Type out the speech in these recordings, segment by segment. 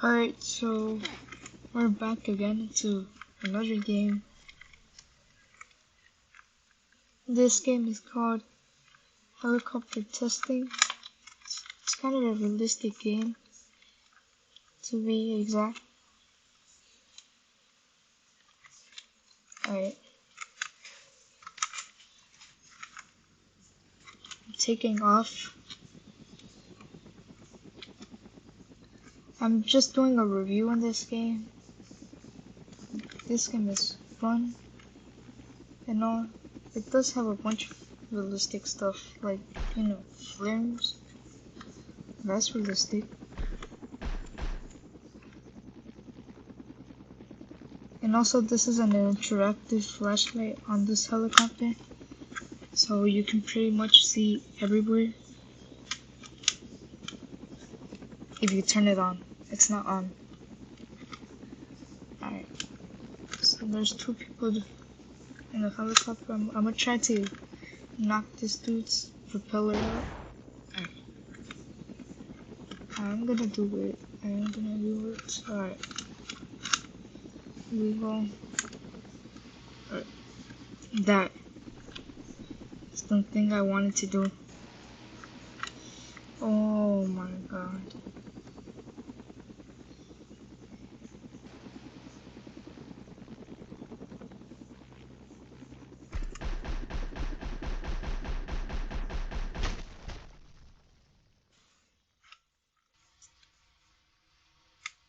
Alright, so we're back again into another game. This game is called Helicopter Testing. It's kind of a realistic game, to be exact. Alright. I'm taking off. I'm just doing a review on this game. This game is fun and all. It does have a bunch of realistic stuff, like, flames. That's realistic. And also, this is an interactive flashlight on this helicopter, so you can pretty much see everywhere if you turn it on. It's not on. Alright, so there's two people in the helicopter. I'm gonna try to knock this dude's propeller out. Alright. I'm gonna do it. Alright. Here we go. Alright. That's the thing I wanted to do. Oh my god.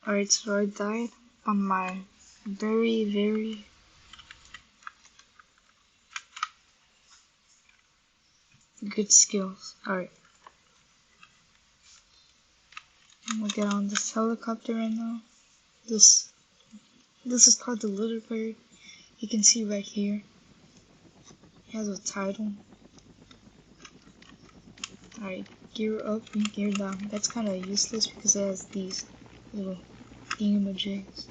Alright, so I died on my very good skills. Alright. I'm gonna get on this helicopter right now. This is called the Little Bird. You can see right here. It has a title. Alright, gear up and gear down. That's kinda useless because it has these little thingamajigs.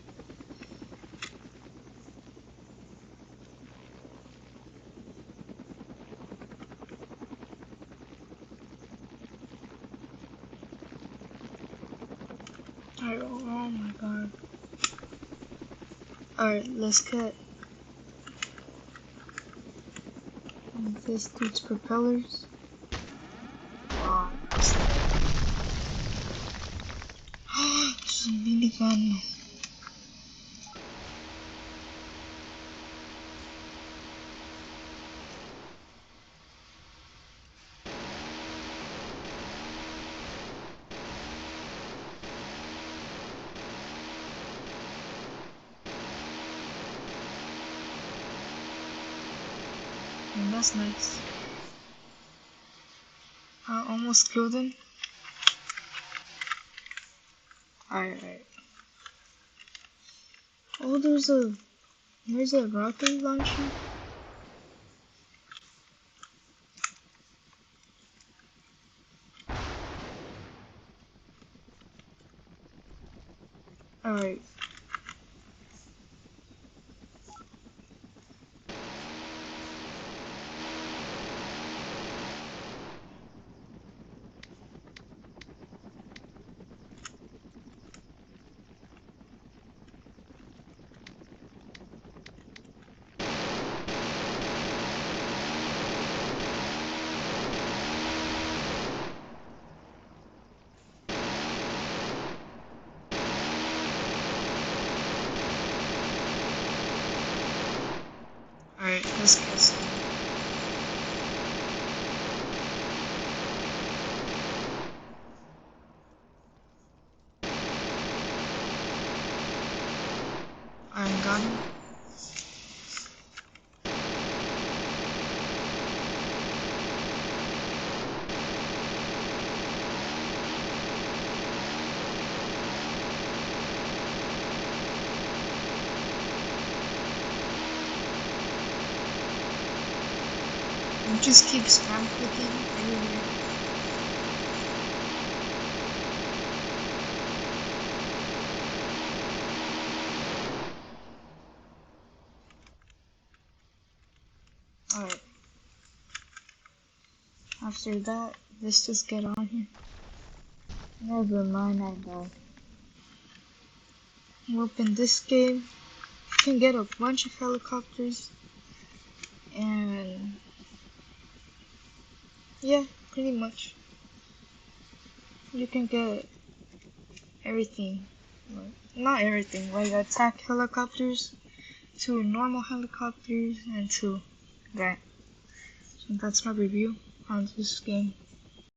Alright, oh my god. Alright, let's get this dude's propellers. Wow. It's a minigun. And that's nice. I almost killed him. Alright. Oh, there's a rocket launcher. Alright. Alright, let's get some. I got him. And just keep spam clicking everywhere. Alright. After that, let's just get on here. Never mind, I died. Well, in this game, you can get a bunch of helicopters, and yeah, pretty much. You can get everything. Like, not everything, like attack helicopters, to normal helicopters, and to that. So that's my review on this game.